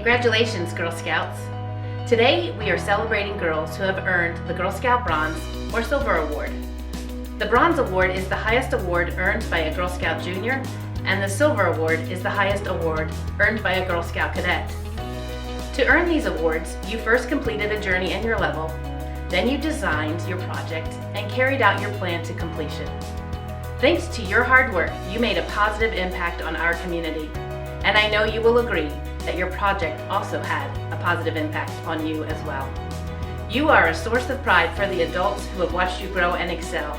Congratulations, Girl Scouts! Today, we are celebrating girls who have earned the Girl Scout Bronze or Silver Award. The Bronze Award is the highest award earned by a Girl Scout Junior, and the Silver Award is the highest award earned by a Girl Scout Cadet. To earn these awards, you first completed a journey in your level, then you designed your project and carried out your plan to completion. Thanks to your hard work, you made a positive impact on our community, and I know you will agree that your project also had a positive impact on you as well. You are a source of pride for the adults who have watched you grow and excel,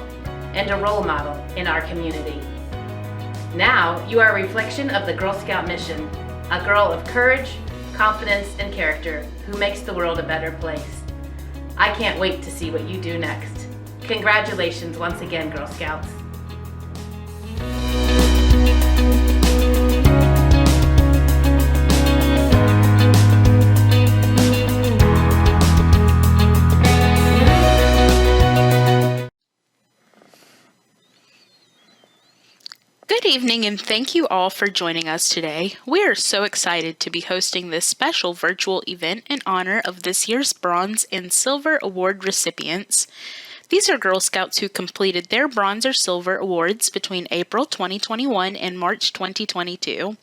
and a role model in our community. Now, you are a reflection of the Girl Scout mission, a girl of courage, confidence, and character who makes the world a better place. I can't wait to see what you do next. Congratulations once again, Girl Scouts. Good evening, and thank you all for joining us today. We are so excited to be hosting this special virtual event in honor of this year's Bronze and Silver Award recipients. These are Girl Scouts who completed their Bronze or Silver Awards between April 2021 and March 2022.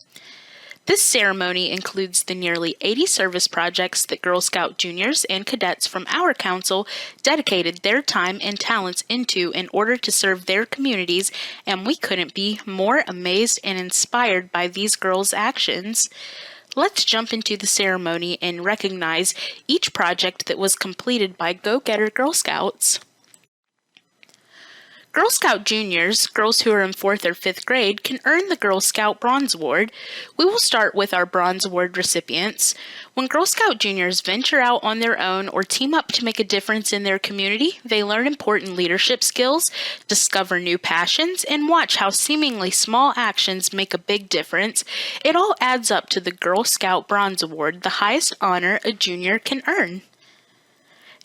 This ceremony includes the nearly 80 service projects that Girl Scout juniors and cadets from our council dedicated their time and talents into in order to serve their communities, and we couldn't be more amazed and inspired by these girls' actions. Let's jump into the ceremony and recognize each project that was completed by Go-Getter Girl Scouts. Girl Scout juniors, girls who are in 4th or 5th grade, can earn the Girl Scout Bronze Award. We will start with our Bronze Award recipients. When Girl Scout juniors venture out on their own or team up to make a difference in their community, they learn important leadership skills, discover new passions, and watch how seemingly small actions make a big difference. It all adds up to the Girl Scout Bronze Award, the highest honor a junior can earn.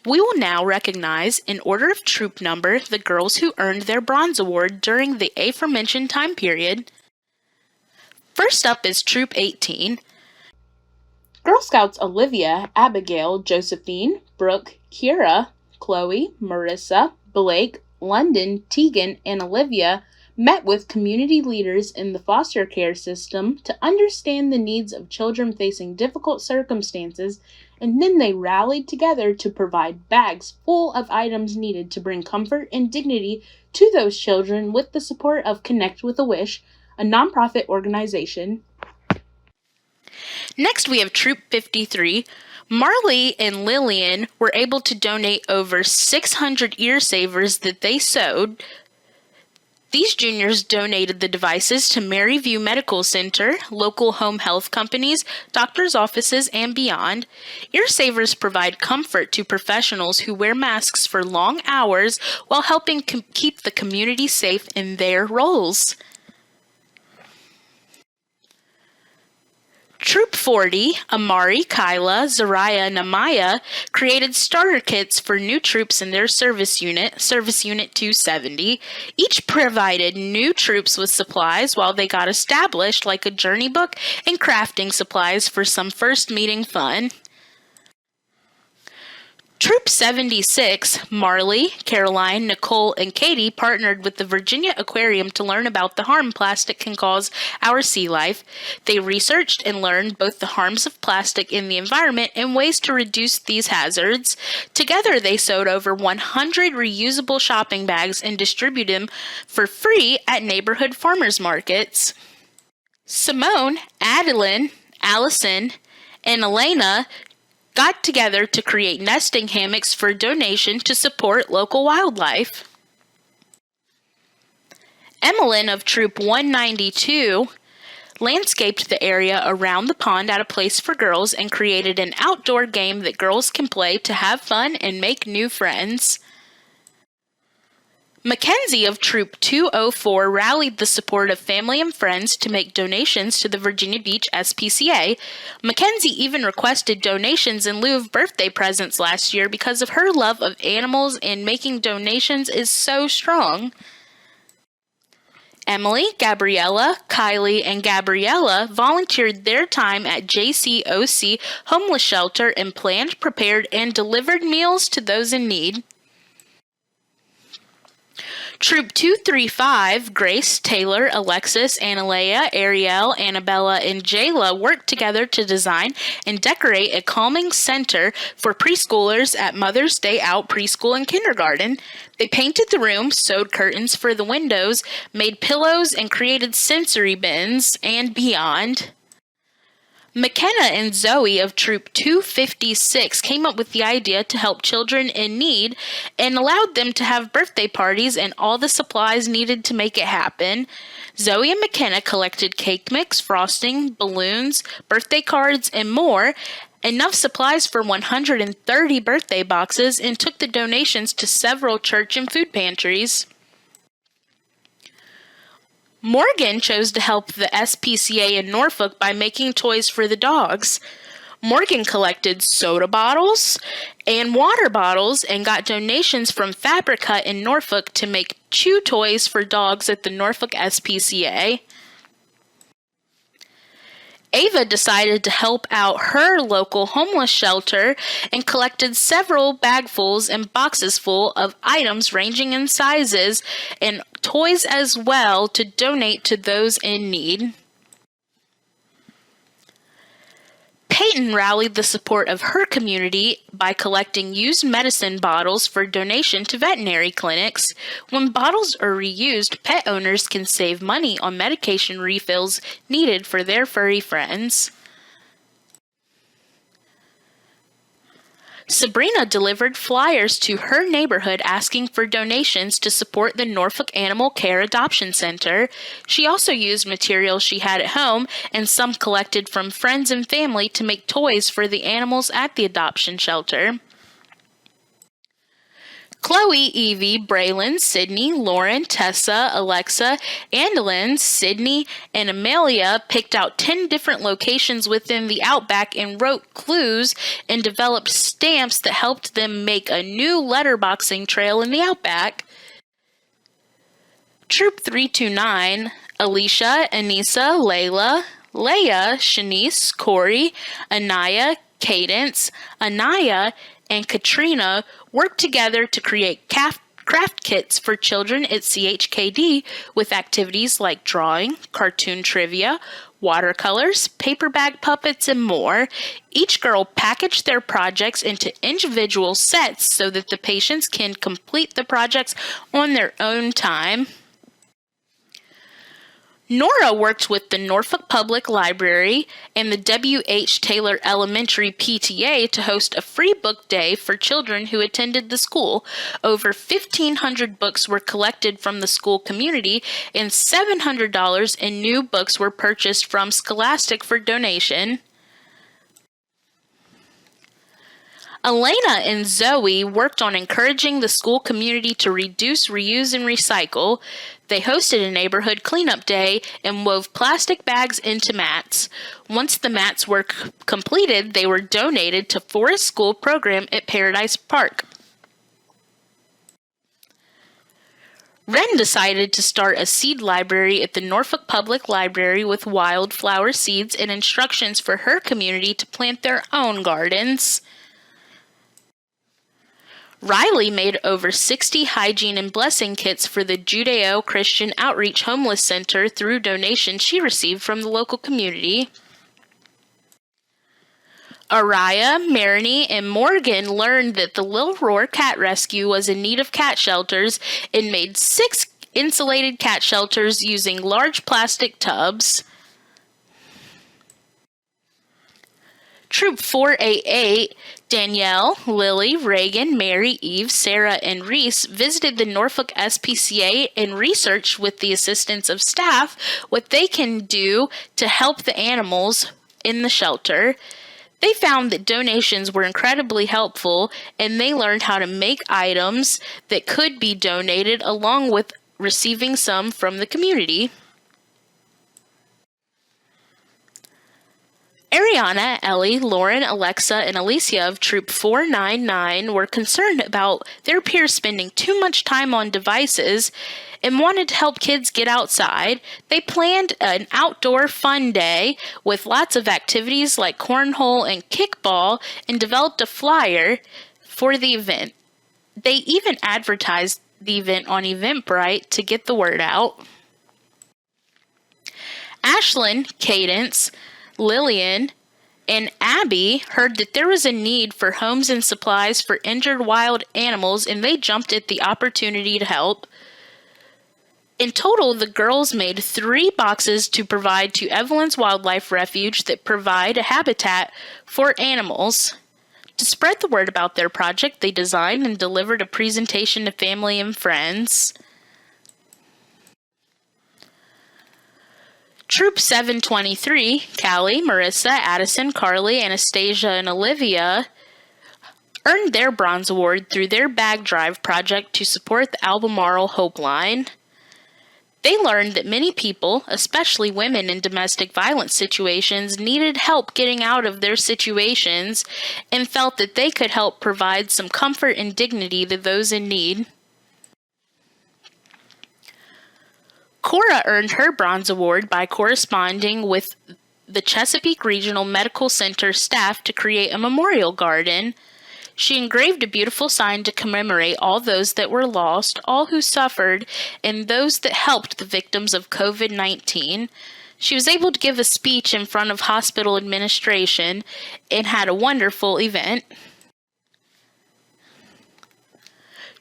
We will now recognize, in order of troop number, the girls who earned their Bronze Award during the aforementioned time period. First up is Troop 18. Girl Scouts Olivia, Abigail, Josephine, Brooke, Kira, Chloe, Marissa, Blake, London, Tegan, and Olivia met with community leaders in the foster care system to understand the needs of children facing difficult circumstances, and then they rallied together to provide bags full of items needed to bring comfort and dignity to those children with the support of Connect with a Wish, a nonprofit organization. Next, we have Troop 53. Marleigh and Lillian were able to donate over 600 ear savers that they sewed. These juniors donated the devices to Maryview Medical Center, local home health companies, doctors' offices, and beyond. Ear savers provide comfort to professionals who wear masks for long hours while helping keep the community safe in their roles. Troop 40, Amari, Kyla, Zariah, and Amaya, created starter kits for new troops in their Service Unit 270. Each provided new troops with supplies while they got established, like a journey book and crafting supplies for some first meeting fun. Troop 76, Marleigh, Caroline, Nicole, and Katie partnered with the Virginia Aquarium to learn about the harm plastic can cause our sea life. They researched and learned both the harms of plastic in the environment and ways to reduce these hazards. Together, they sewed over 100 reusable shopping bags and distributed them for free at neighborhood farmers markets. Simone, Adeline, Allison, and Elena got together to create nesting hammocks for donation to support local wildlife. Emmeline of Troop 192 landscaped the area around the pond at a place for girls and created an outdoor game that girls can play to have fun and make new friends. Mackenzie of Troop 204 rallied the support of family and friends to make donations to the Virginia Beach SPCA. Mackenzie even requested donations in lieu of birthday presents last year because of her love of animals, and making donations is so strong. Emily, Gabriella, Kylie, and Gabriella volunteered their time at JCOC homeless shelter and planned, prepared, and delivered meals to those in need. Troop 235, Grace, Taylor, Alexis, Analea, Ariel, Annabella, and Jayla worked together to design and decorate a calming center for preschoolers at Mother's Day Out Preschool and Kindergarten. They painted the room, sewed curtains for the windows, made pillows, and created sensory bins and beyond. McKenna and Zoe of Troop 256 came up with the idea to help children in need and allowed them to have birthday parties and all the supplies needed to make it happen. Zoe and McKenna collected cake mix, frosting, balloons, birthday cards, and more, enough supplies for 130 birthday boxes, and took the donations to several church and food pantries. Morgan chose to help the SPCA in Norfolk by making toys for the dogs. Morgan collected soda bottles and water bottles and got donations from Fabric Hut in Norfolk to make chew toys for dogs at the Norfolk SPCA. Ava decided to help out her local homeless shelter and collected several bagfuls and boxes full of items ranging in sizes and toys as well to donate to those in need. Peyton rallied the support of her community by collecting used medicine bottles for donation to veterinary clinics. When bottles are reused, pet owners can save money on medication refills needed for their furry friends. Sabrina delivered flyers to her neighborhood asking for donations to support the Norfolk Animal Care Adoption Center. She also used materials she had at home and some collected from friends and family to make toys for the animals at the adoption shelter. Chloe, Evie, Braylon, Sydney, Lauren, Tessa, Alexa, Andalyn, Sydney, and Amelia picked out 10 different locations within the Outback and wrote clues and developed stamps that helped them make a new letterboxing trail in the Outback. Troop 329, Alicia, Anissa, Layla, Leia, Shanice, Corey, Anaya, Cadence, Anaya, and Katrina worked together to create craft kits for children at CHKD with activities like drawing, cartoon trivia, watercolors, paper bag puppets, and more. Each girl packaged their projects into individual sets so that the patients can complete the projects on their own time. Nora worked with the Norfolk Public Library and the W.H. Taylor Elementary PTA to host a free book day for children who attended the school. Over 1,500 books were collected from the school community, and $700 in new books were purchased from Scholastic for donation. Elena and Zoe worked on encouraging the school community to reduce, reuse, and recycle. They hosted a neighborhood cleanup day and wove plastic bags into mats. Once the mats were completed, they were donated to Forest School program at Paradise Park. Wren decided to start a seed library at the Norfolk Public Library with wildflower seeds and instructions for her community to plant their own gardens. Riley made over 60 hygiene and blessing kits for the Judeo-Christian Outreach Homeless Center through donations she received from the local community. Araya, Marini, and Morgan learned that the Little Roar Cat Rescue was in need of cat shelters and made 6 insulated cat shelters using large plastic tubs. Troop 488, Danielle, Lily, Reagan, Mary, Eve, Sarah, and Reese visited the Norfolk SPCA and researched with the assistance of staff what they can do to help the animals in the shelter. They found that donations were incredibly helpful, and they learned how to make items that could be donated along with receiving some from the community. Ariana, Ellie, Lauren, Alexa, and Alicia of Troop 499 were concerned about their peers spending too much time on devices and wanted to help kids get outside. They planned an outdoor fun day with lots of activities like cornhole and kickball and developed a flyer for the event. They even advertised the event on Eventbrite to get the word out. Ashlyn, Cadence, Lillian, and Abby heard that there was a need for homes and supplies for injured wild animals, and they jumped at the opportunity to help. In total, the girls made 3 boxes to provide to Evelyn's Wildlife Refuge that provide a habitat for animals. To spread the word about their project, they designed and delivered a presentation to family and friends. Troop 723, Callie, Marissa, Addison, Carly, Anastasia, and Olivia earned their Bronze Award through their bag drive project to support the Albemarle Hope Line. They learned that many people, especially women in domestic violence situations, needed help getting out of their situations and felt that they could help provide some comfort and dignity to those in need. Cora earned her Bronze Award by corresponding with the Chesapeake Regional Medical Center staff to create a memorial garden. She engraved a beautiful sign to commemorate all those that were lost, all who suffered, and those that helped the victims of COVID-19. She was able to give a speech in front of hospital administration and had a wonderful event.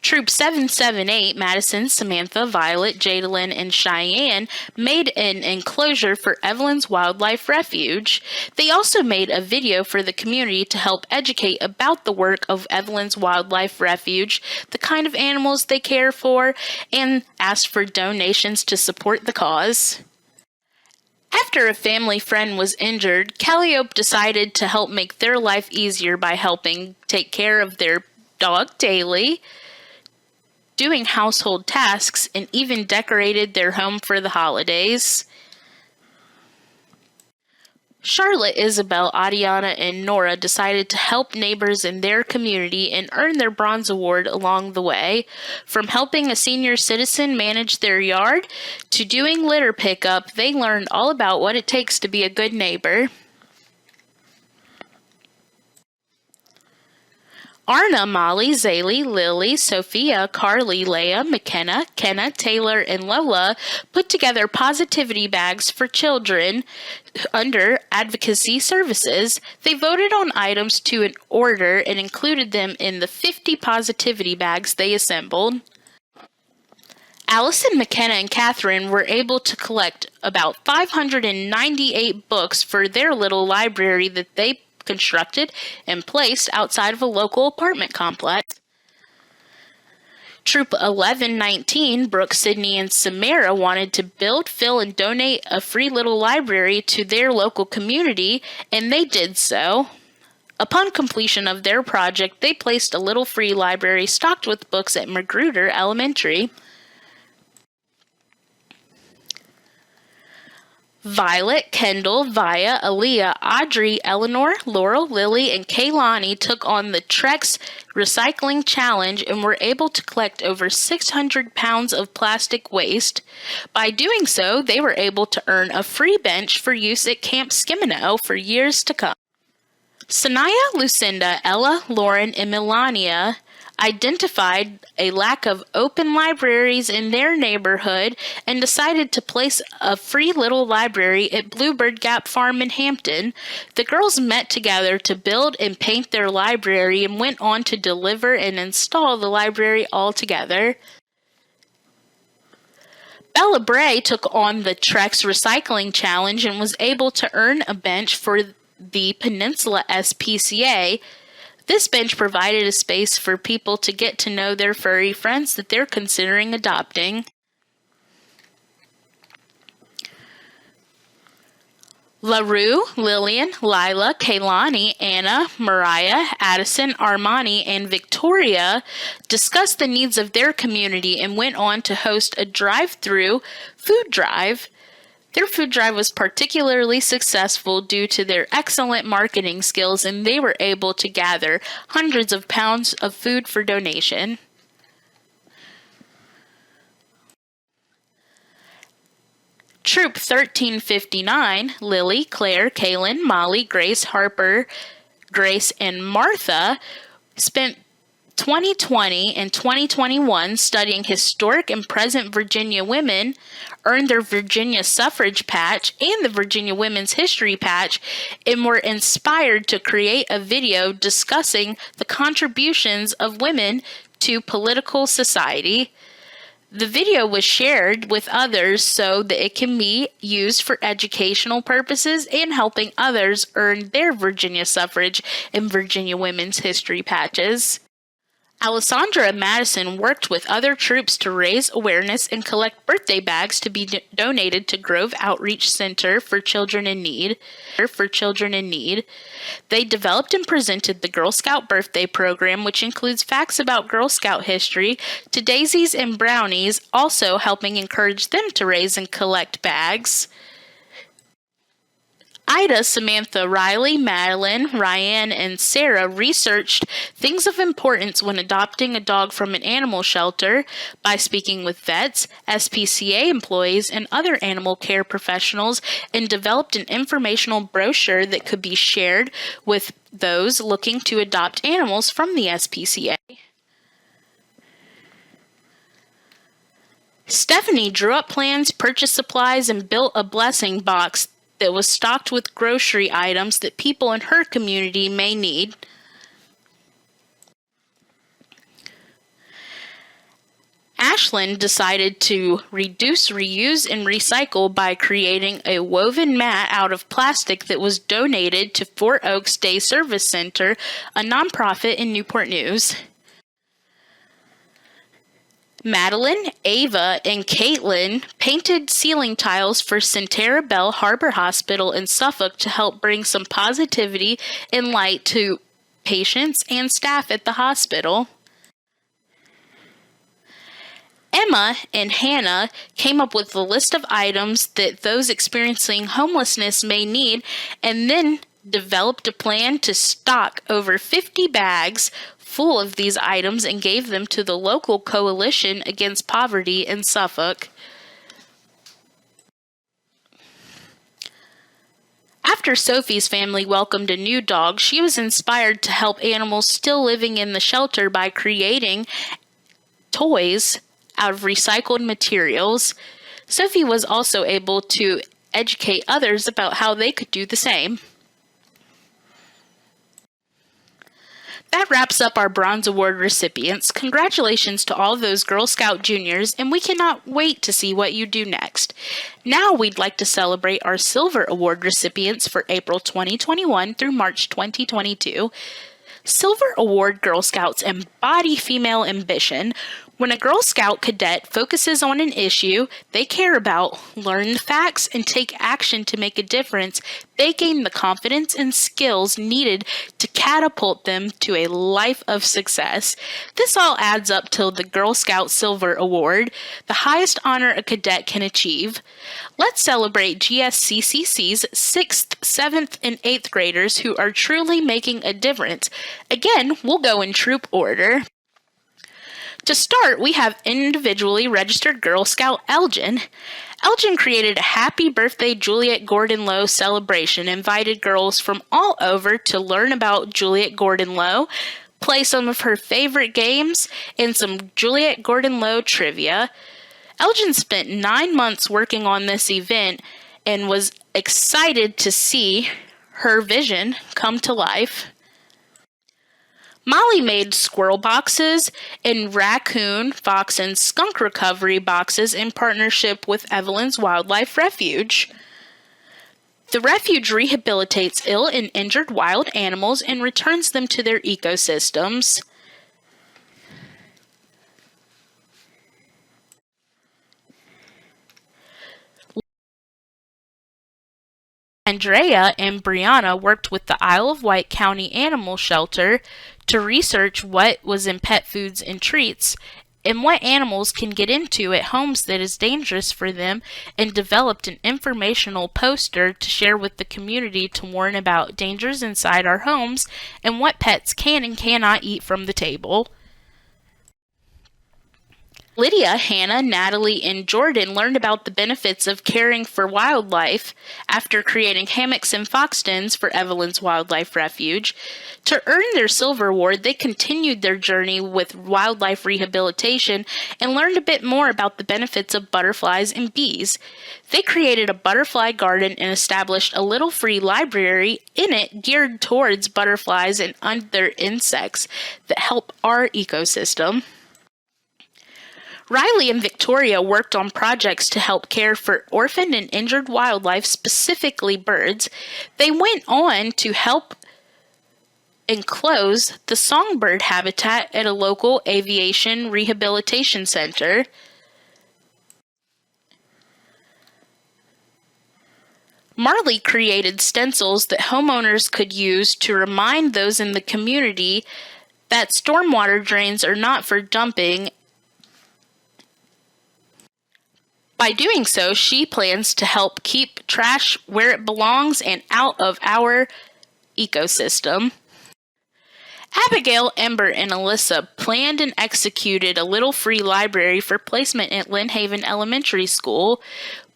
Troop 778, Madison, Samantha, Violet, Jadelyn, and Cheyenne made an enclosure for Evelyn's Wildlife Refuge. They also made a video for the community to help educate about the work of Evelyn's Wildlife Refuge, the kind of animals they care for, and asked for donations to support the cause. After a family friend was injured, Calliope decided to help make their life easier by helping take care of their dog daily, doing household tasks, and even decorated their home for the holidays. Charlotte, Isabel, Adiana, and Nora decided to help neighbors in their community and earn their Bronze Award along the way. From helping a senior citizen manage their yard to doing litter pickup, they learned all about what it takes to be a good neighbor. Arna, Molly, Zaylee, Lily, Sophia, Carly, Leah, McKenna, Kenna, Taylor, and Lola put together positivity bags for children under advocacy services. They voted on items to an order and included them in the 50 positivity bags they assembled. Allison, McKenna, and Catherine were able to collect about 598 books for their little library that they constructed and placed outside of a local apartment complex. Troop 1119, Brooke, Sydney, and Samara wanted to build, fill, and donate a free little library to their local community, and they did so. Upon completion of their project, they placed a little free library stocked with books at Magruder Elementary. Violet, Kendall, Via, Aaliyah, Audrey, Eleanor, Laurel, Lily, and Cailyn took on the Trex Recycling Challenge and were able to collect over 600 pounds of plastic waste. By doing so, they were able to earn a free bench for use at Camp Skimino for years to come. Sanaya, Lucinda, Ella, Lauren, and Melania identified a lack of open libraries in their neighborhood and decided to place a free little library at Bluebird Gap Farm in Hampton. The girls met together to build and paint their library and went on to deliver and install the library all together. Bella Bray took on the Trex Recycling Challenge and was able to earn a bench for the Peninsula SPCA. This bench provided a space for people to get to know their furry friends that they're considering adopting. LaRue, Lillian, Lila, Kaylani, Anna, Mariah, Addison, Armani, and Victoria discussed the needs of their community and went on to host a drive-through food drive. Their food drive was particularly successful due to their excellent marketing skills, and they were able to gather hundreds of pounds of food for donation. Troop 1359, Lily, Claire, Cailyn, Molly, Grace, Harper, Grace, and Martha spent 2020 and 2021 studying historic and present Virginia women, earned their Virginia suffrage patch and the Virginia Women's History patch, and were inspired to create a video discussing the contributions of women to political society. The video was shared with others so that it can be used for educational purposes and helping others earn their Virginia suffrage and Virginia Women's History patches. Alessandra and Madison worked with other troops to raise awareness and collect birthday bags to be donated to Grove Outreach Center for Children in Need. They developed and presented the Girl Scout birthday program, which includes facts about Girl Scout history, to daisies and brownies, also helping encourage them to raise and collect bags. Ida, Samantha, Riley, Madeline, Ryan, and Sarah researched things of importance when adopting a dog from an animal shelter by speaking with vets, SPCA employees, and other animal care professionals, and developed an informational brochure that could be shared with those looking to adopt animals from the SPCA. Stephanie drew up plans, purchased supplies, and built a blessing box that was stocked with grocery items that people in her community may need. Ashlyn decided to reduce, reuse, and recycle by creating a woven mat out of plastic that was donated to Fort Oaks Day Service Center, a nonprofit in Newport News. Madeline, Ava, and Caitlin painted ceiling tiles for Centera Bell Harbor Hospital in Suffolk to help bring some positivity and light to patients and staff at the hospital. Emma and Hannah came up with a list of items that those experiencing homelessness may need, and then developed a plan to stock over 50 bags full of these items and gave them to the local coalition against poverty in Suffolk. After Sophie's family welcomed a new dog, she was inspired to help animals still living in the shelter by creating toys out of recycled materials. Sophie was also able to educate others about how they could do the same. That wraps up our Bronze Award recipients. Congratulations to all those Girl Scout juniors, and we cannot wait to see what you do next. Now we'd like to celebrate our Silver Award recipients for April 2021 through March 2022. Silver Award Girl Scouts embody female ambition. When a Girl Scout cadet focuses on an issue they care about, learn the facts, and take action to make a difference, they gain the confidence and skills needed to catapult them to a life of success. This all adds up to the Girl Scout Silver Award, the highest honor a cadet can achieve. Let's celebrate GSCCC's 6th, 7th, and 8th graders who are truly making a difference. Again, we'll go in troop order. To start, we have individually registered Girl Scout Elgin. Elgin created a Happy Birthday Juliet Gordon Low celebration, invited girls from all over to learn about Juliet Gordon Low, play some of her favorite games, and some Juliet Gordon Low trivia. Elgin spent 9 months working on this event and was excited to see her vision come to life. Molly made squirrel boxes and raccoon, fox, and skunk recovery boxes in partnership with Evelyn's Wildlife Refuge. The refuge rehabilitates ill and injured wild animals and returns them to their ecosystems. Andrea and Brianna worked with the Isle of Wight County Animal Shelter to research what was in pet foods and treats and what animals can get into at homes that is dangerous for them, and developed an informational poster to share with the community to warn about dangers inside our homes and what pets can and cannot eat from the table. Lydia, Hannah, Natalie, and Jordan learned about the benefits of caring for wildlife after creating hammocks and fox dens for Evelyn's Wildlife Refuge. To earn their silver award, they continued their journey with wildlife rehabilitation and learned a bit more about the benefits of butterflies and bees. They created a butterfly garden and established a little free library in it geared towards butterflies and other insects that help our ecosystem. Riley and Victoria worked on projects to help care for orphaned and injured wildlife, specifically birds. They went on to help enclose the songbird habitat at a local aviation rehabilitation center. Marleigh created stencils that homeowners could use to remind those in the community that stormwater drains are not for dumping. By doing so, she plans to help keep trash where it belongs and out of our ecosystem. Abigail, Ember, and Alyssa planned and executed a little free library for placement at Lynn Haven Elementary School.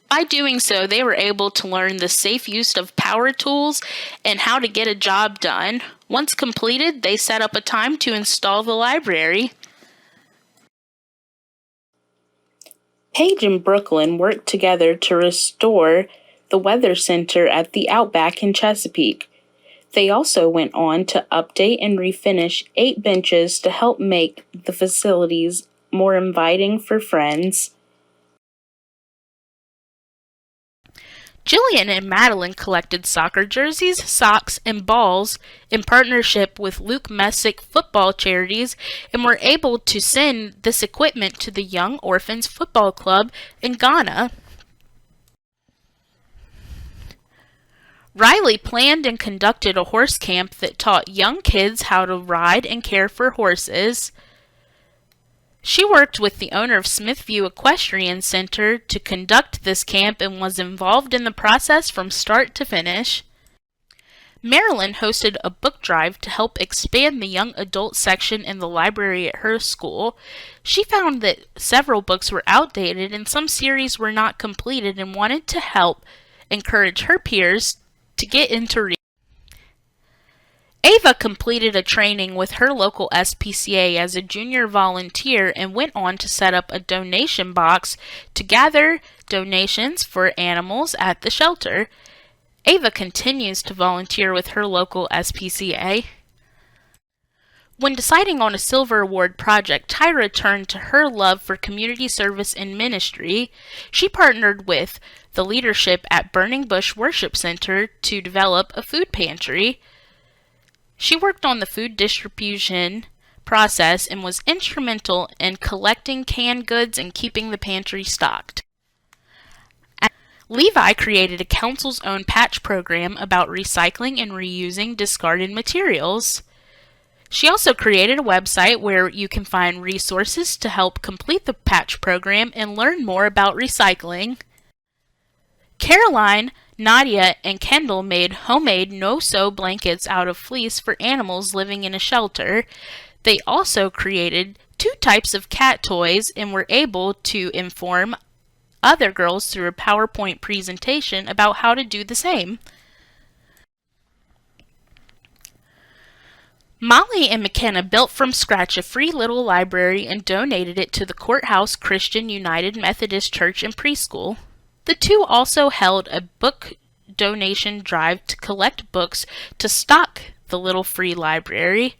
By doing so, they were able to learn the safe use of power tools and how to get a job done. Once completed, they set up a time to install the library. Paige and Brooklyn worked together to restore the weather center at the Outback in Chesapeake. They also went on to update and refinish 8 benches to help make the facilities more inviting for friends. Jillian and Madeline collected soccer jerseys, socks, and balls in partnership with Luke Messick football charities and were able to send this equipment to the Young Orphans Football Club in Ghana. Riley planned and conducted a horse camp that taught young kids how to ride and care for horses. She worked with the owner of Smithview Equestrian Center to conduct this camp and was involved in the process from start to finish. Marilyn hosted a book drive to help expand the young adult section in the library at her school. She found that several books were outdated and some series were not completed and wanted to help encourage her peers to get into reading. Ava completed a training with her local SPCA as a junior volunteer and went on to set up a donation box to gather donations for animals at the shelter. Ava continues to volunteer with her local SPCA. When deciding on a Silver Award project, Tyra turned to her love for community service and ministry. She partnered with the leadership at Burning Bush Worship Center to develop a food pantry. She worked on the food distribution process and was instrumental in collecting canned goods and keeping the pantry stocked. Levi created a council's own patch program about recycling and reusing discarded materials. She also created a website where you can find resources to help complete the patch program and learn more about recycling. Caroline, Nadia, and Kendall made homemade no-sew blankets out of fleece for animals living in a shelter. They also created 2 types of cat toys and were able to inform other girls through a PowerPoint presentation about how to do the same. Molly and McKenna built from scratch a free little library and donated it to the Courthouse Christian United Methodist Church and Preschool. The two also held a book donation drive to collect books to stock the little free library.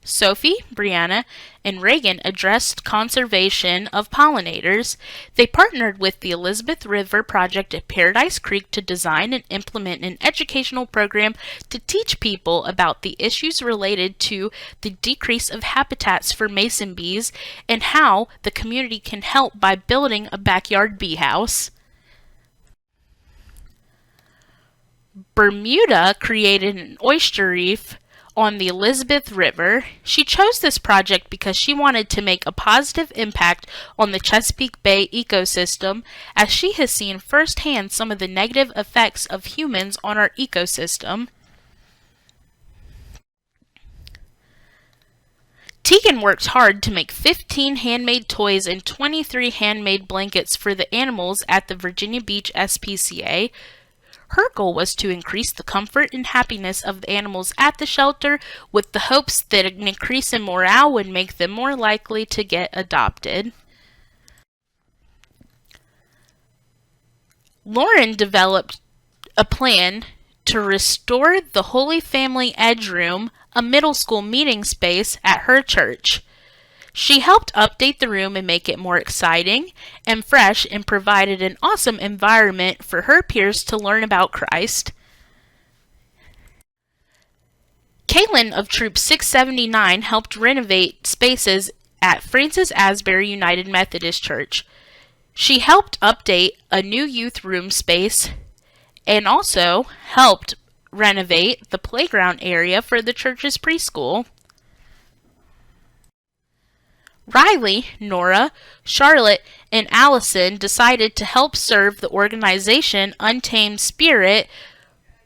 Sophie, Brianna, and Reagan addressed conservation of pollinators. They partnered with the Elizabeth River Project at Paradise Creek to design and implement an educational program to teach people about the issues related to the decrease of habitats for mason bees and how the community can help by building a backyard bee house. Bermuda created an oyster reef on the Elizabeth River. She chose this project because she wanted to make a positive impact on the Chesapeake Bay ecosystem, as she has seen firsthand some of the negative effects of humans on our ecosystem. Tegan worked hard to make 15 handmade toys and 23 handmade blankets for the animals at the Virginia Beach SPCA. Her goal was to increase the comfort and happiness of the animals at the shelter, with the hopes that an increase in morale would make them more likely to get adopted. Lauren developed a plan to restore the Holy Family Edge Room, a middle school meeting space at her church. She helped update the room and make it more exciting and fresh, and provided an awesome environment for her peers to learn about Christ. Cailyn of Troop 679 helped renovate spaces at Francis Asbury United Methodist Church. She helped update a new youth room space and also helped renovate the playground area for the church's preschool. Riley, Nora, Charlotte, and Allison decided to help serve the organization Untamed Spirit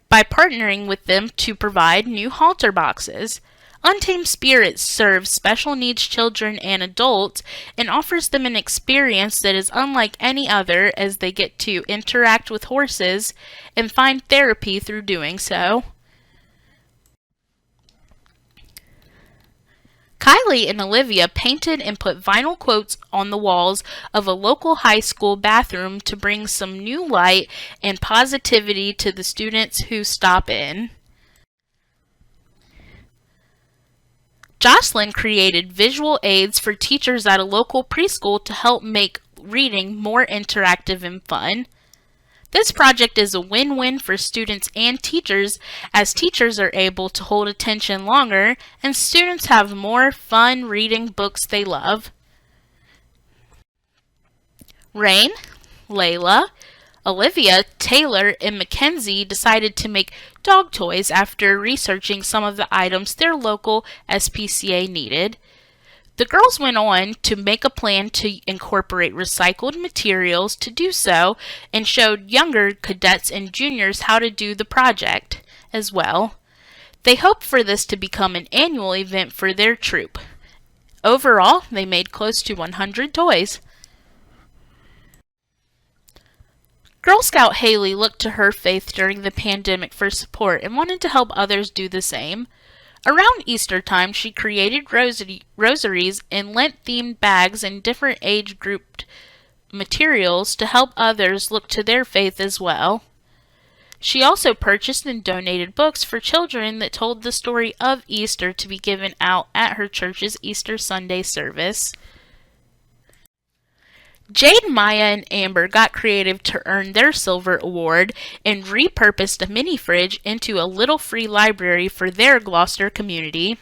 by partnering with them to provide new halter boxes. Untamed Spirit serves special needs children and adults and offers them an experience that is unlike any other, as they get to interact with horses and find therapy through doing so. Kylie and Olivia painted and put vinyl quotes on the walls of a local high school bathroom to bring some new light and positivity to the students who stop in. Jocelyn created visual aids for teachers at a local preschool to help make reading more interactive and fun. This project is a win-win for students and teachers, as teachers are able to hold attention longer and students have more fun reading books they love. Rain, Layla, Olivia, Taylor, and Mackenzie decided to make dog toys after researching some of the items their local SPCA needed. The girls went on to make a plan to incorporate recycled materials to do so, and showed younger cadets and juniors how to do the project as well. They hoped for this to become an annual event for their troop. Overall, they made close to 100 toys. Girl Scout Haley looked to her faith during the pandemic for support and wanted to help others do the same. Around Easter time, she created rosaries and Lent-themed bags and different age-grouped materials to help others look to their faith as well. She also purchased and donated books for children that told the story of Easter to be given out at her church's Easter Sunday service. Jade, Maya, and Amber got creative to earn their silver award and repurposed a mini fridge into a little free library for their Gloucester community.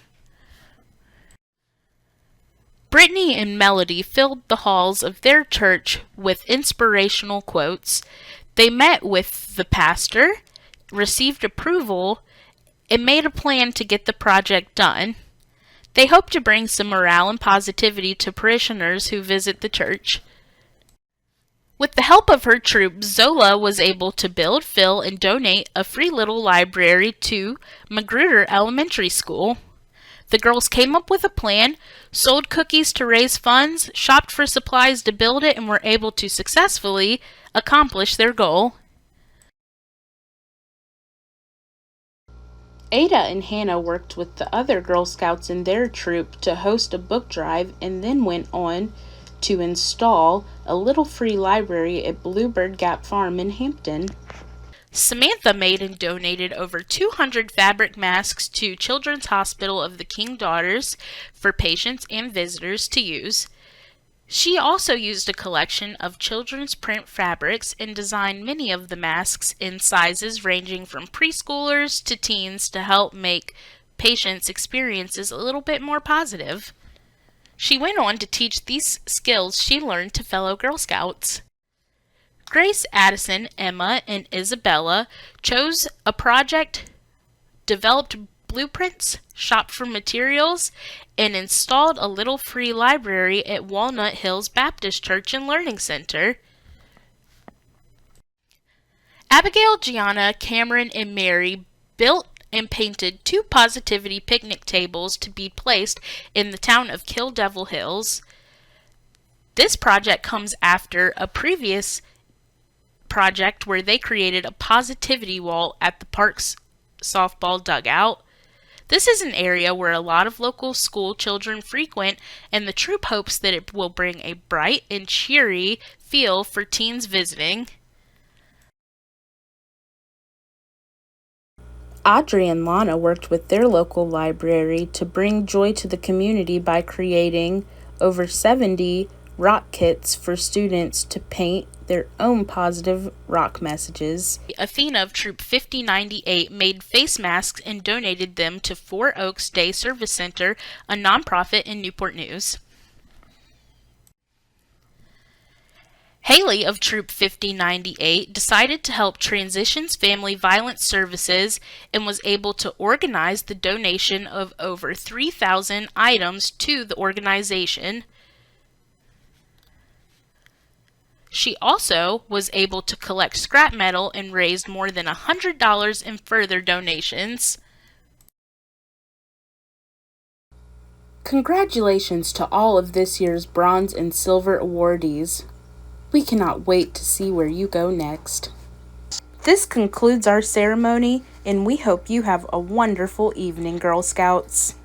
Brittany and Melody filled the halls of their church with inspirational quotes. They met with the pastor, received approval, and made a plan to get the project done. They hope to bring some morale and positivity to parishioners who visit the church. With the help of her troop, Zola was able to build, fill, and donate a free little library to Magruder Elementary School. The girls came up with a plan, sold cookies to raise funds, shopped for supplies to build it, and were able to successfully accomplish their goal. Ada and Hannah worked with the other Girl Scouts in their troop to host a book drive, and then went on to install a little free library at Bluebird Gap Farm in Hampton. Samantha made and donated over 200 fabric masks to Children's Hospital of the King Daughters for patients and visitors to use. She also used a collection of children's print fabrics and designed many of the masks in sizes ranging from preschoolers to teens to help make patients' experiences a little bit more positive. She went on to teach these skills she learned to fellow Girl Scouts. Grace, Addison, Emma, and Isabella chose a project developed blueprints, shopped for materials, and installed a little free library at Walnut Hills Baptist Church and Learning Center. Abigail, Gianna, Cameron, and Mary built and painted 2 positivity picnic tables to be placed in the town of Kill Devil Hills. This project comes after a previous project where they created a positivity wall at the park's softball dugout. This is an area where a lot of local school children frequent, and the troop hopes that it will bring a bright and cheery feel for teens visiting. Audrey and Lana worked with their local library to bring joy to the community by creating over 70 rock kits for students to paint their own positive rock messages. Athena of Troop 5098 made face masks and donated them to Four Oaks Day Service Center, a nonprofit in Newport News. Haley of Troop 5098 decided to help Transitions Family Violence Services and was able to organize the donation of over 3,000 items to the organization. She also was able to collect scrap metal and raised more than $100 in further donations. Congratulations to all of this year's bronze and silver awardees. We cannot wait to see where you go next. This concludes our ceremony, and we hope you have a wonderful evening, Girl Scouts.